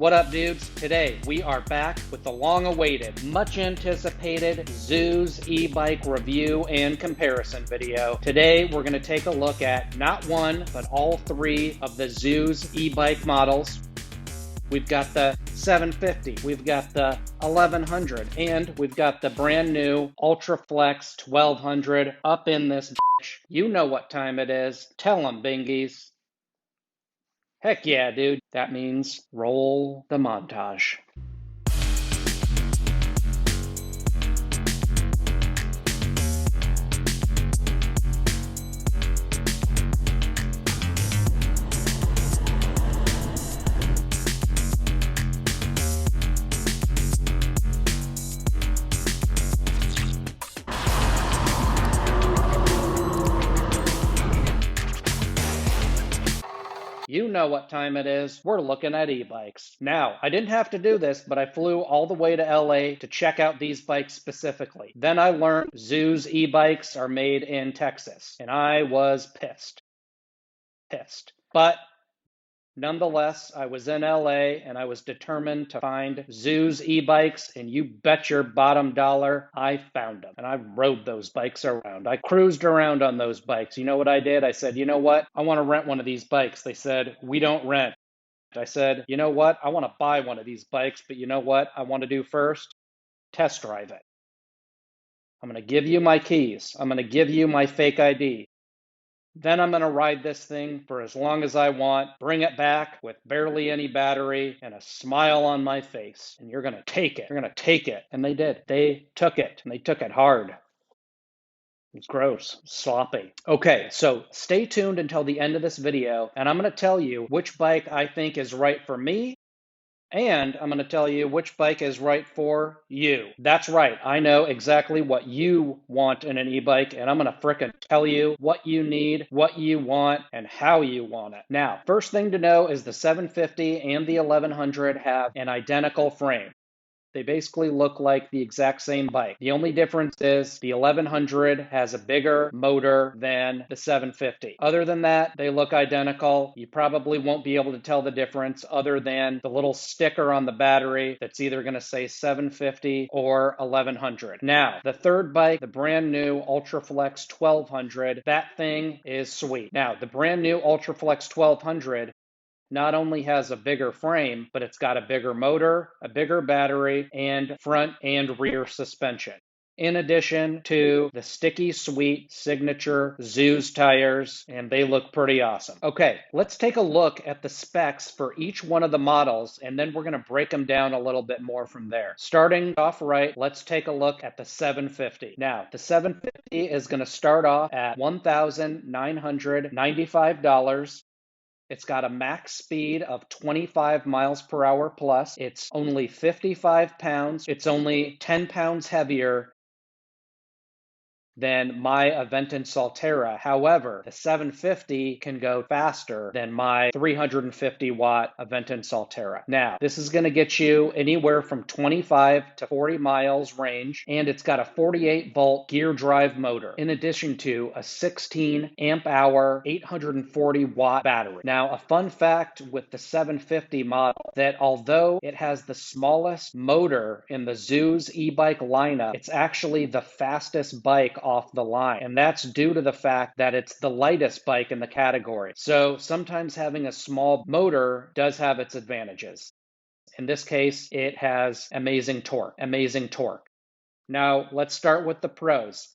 What up, dudes? Today we are back with the long-awaited, much-anticipated Zooz E-Bike review and comparison video. Today we're going to take a look at not one, but all three of the Zooz E-Bike models. We've got the 750, we've got the 1100, and we've got the brand new Ultraflex 1200 up in this bitch. You know what time it is. Tell 'em, bingies. Heck yeah, dude. That means roll the montage. You know what time it is. We're looking at e-bikes. Now, I didn't have to do this, but I flew all the way to LA to check out these bikes specifically. Then I learned Zooz E-Bikes are made in Texas, and I was pissed. But nonetheless, I was in LA and I was determined to find Zooz E-Bikes, and you bet your bottom dollar I found them. And I rode those bikes around. I cruised around on those bikes. You know what I did? I said, you know what? I want to rent one of these bikes. They said, we don't rent. I said, you know what? I want to buy one of these bikes, but you know what I want to do first? Test drive it. I'm going to give you my keys. I'm going to give you my fake ID. Then I'm going to ride this thing for as long as I want, bring it back with barely any battery and a smile on my face. And you're going to take it. You're going to take it. And they did. They took it. And they took it hard. It's gross, sloppy. Okay, so stay tuned until the end of this video, and I'm going to tell you which bike I think is right for me, and I'm going to tell you which bike is right for you. That's right. I know exactly what you want in an e-bike, and I'm going to frickin' tell you what you need, what you want, and how you want it. Now, first thing to know is the 750 and the 1100 have an identical frame. They basically look like the exact same bike. The only difference is the 1100 has a bigger motor than the 750. Other than that, they look identical. You probably won't be able to tell the difference other than the little sticker on the battery that's either going to say 750 or 1100. Now, the third bike, the brand new Ultraflex 1200, that thing is sweet. Now, the brand new Ultraflex 1200 not only has a bigger frame, but it's got a bigger motor, a bigger battery, and front and rear suspension. In addition to the sticky sweet signature Zooz tires, and they look pretty awesome. Okay, let's take a look at the specs for each one of the models, and then we're going to break them down a little bit more from there. Starting off right, let's take a look at the 750. Now, the 750 is going to start off at $1,995. It's got a max speed of 25 miles per hour plus. It's only 55 pounds. It's only 10 pounds heavier than my Aventon Solterra. However, the 750 can go faster than my 350 watt Aventon Solterra. Now, this is going to get you anywhere from 25 to 40 miles range, and it's got a 48 volt gear drive motor, in addition to a 16 amp hour, 840 watt battery. Now, a fun fact with the 750 model, that although it has the smallest motor in the Zooz E-Bike lineup, it's actually the fastest bike off the line, and that's due to the fact that it's the lightest bike in the category. So sometimes having a small motor does have its advantages. In this case, it has amazing torque. Now, let's start with the pros.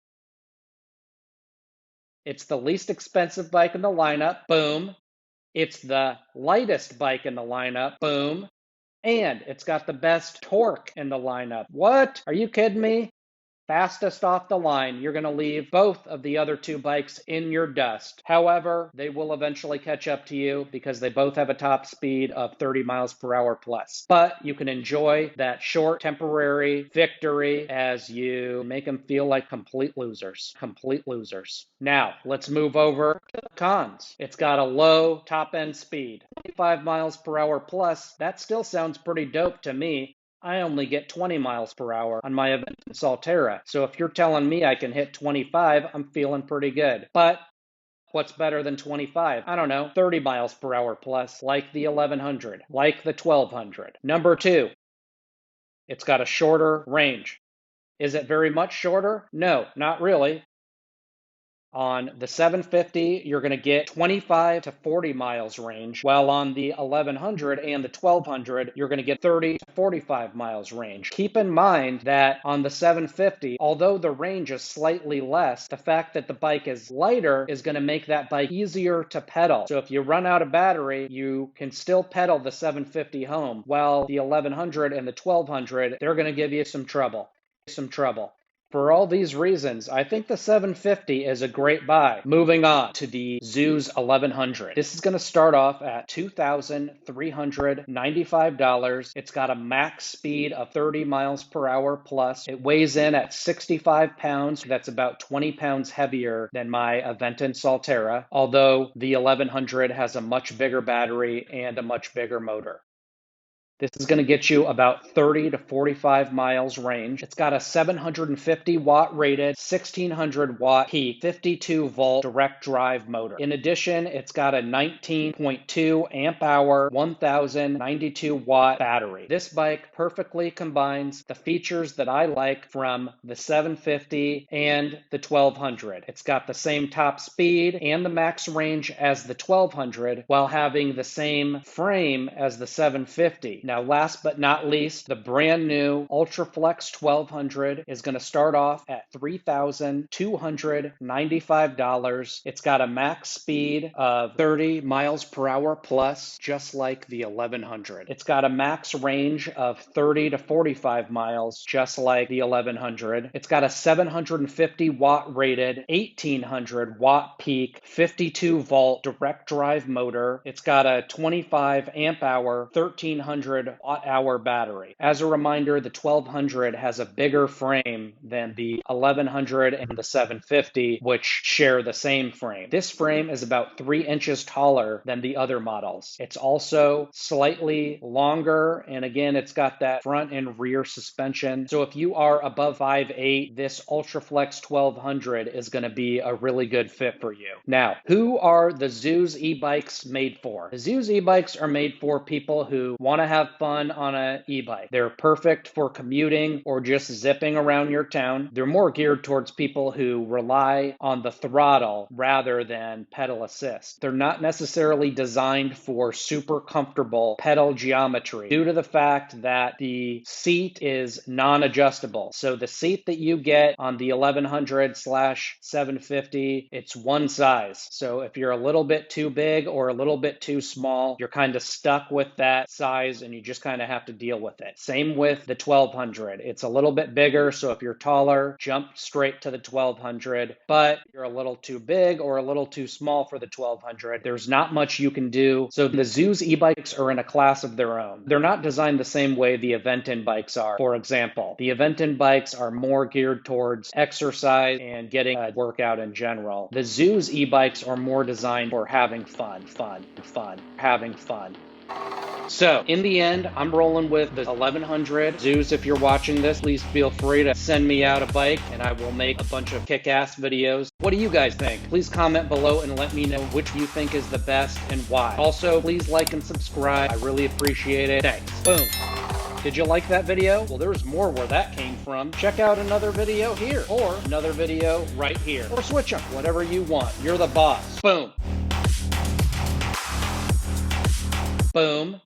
It's the least expensive bike in the lineup, boom. It's the lightest bike in the lineup, boom. And it's got the best torque in the lineup. What? Are you kidding me? Fastest off the line, you're going to leave both of the other two bikes in your dust. However, they will eventually catch up to you because they both have a top speed of 30 miles per hour plus. But you can enjoy that short temporary victory as you make them feel like complete losers. Now, let's move over to the cons. It's got a low top end speed, 25 miles per hour plus. That still sounds pretty dope to me. I only get 20 miles per hour on my Aventon Solterra. So if you're telling me I can hit 25, I'm feeling pretty good. But What's better than 25? I don't know, 30 miles per hour plus, like the 1100, like the 1200. Number 2, it's got a shorter range. Is it very much shorter? No, not really. On the 750, you're going to get 25 to 40 miles range, while on the 1100 and the 1200, you're going to get 30 to 45 miles range. Keep in mind that on the 750, although the range is slightly less, the fact that the bike is lighter is going to make that bike easier to pedal. So if you run out of battery, you can still pedal the 750 home, while the 1100 and the 1200, they're going to give you some trouble. For all these reasons, I think the 750 is a great buy. Moving on to the Zooz 1100. This is going to start off at $2,395. It's got a max speed of 30 miles per hour plus. It weighs in at 65 pounds. That's about 20 pounds heavier than my Aventon Solterra, although the 1100 has a much bigger battery and a much bigger motor. This is going to get you about 30 to 45 miles range. It's got a 750 watt rated, 1600 watt peak, 52 volt direct drive motor. In addition, it's got a 19.2 amp hour, 1092 watt battery. This bike perfectly combines the features that I like from the 750 and the 1200. It's got the same top speed and the max range as the 1200 while having the same frame as the 750. Now, last but not least, the brand new Ultraflex 1200 is going to start off at $3,295. It's got a max speed of 30 miles per hour plus, just like the 1100. It's got a max range of 30 to 45 miles, just like the 1100. It's got a 750 watt rated, 1800 watt peak, 52 volt direct drive motor. It's got a 25 amp hour, 1300 watt hour battery. As a reminder, the 1200 has a bigger frame than the 1100 and the 750, which share the same frame. This frame is about 3 inches taller than the other models. It's also slightly longer, and again, it's got that front and rear suspension. So if you are above 5'8", this Ultraflex 1200 is going to be a really good fit for you. Now, who are the Zooz e-bikes made for? The Zooz e-bikes are made for people who want to have fun on an e-bike. They're perfect for commuting or just zipping around your town. They're more geared towards people who rely on the throttle rather than pedal assist. They're not necessarily designed for super comfortable pedal geometry due to the fact that the seat is non-adjustable. So the seat that you get on the 1100/750, it's one size. So if you're a little bit too big or a little bit too small, you're kind of stuck with that size and you just kind of have to deal with it. Same with the 1200. It's a little bit bigger, so if you're taller, jump straight to the 1200, but you're a little too big or a little too small for the 1200, there's not much you can do. So the Zooz e-bikes are in a class of their own. They're not designed the same way the Aventon bikes are. For example, the Aventon bikes are more geared towards exercise and getting a workout in general. The Zooz e-bikes are more designed for having fun. So, in the end, I'm rolling with the 1100. Zooz, if you're watching this, please feel free to send me out a bike and I will make a bunch of kick-ass videos. What do you guys think? Please comment below and let me know which you think is the best and why. Also, please like and subscribe. I really appreciate it. Thanks. Boom. Did you like that video? Well, there's more where that came from. Check out another video here or another video right here. Or switch them, whatever you want. You're the boss. Boom. Boom.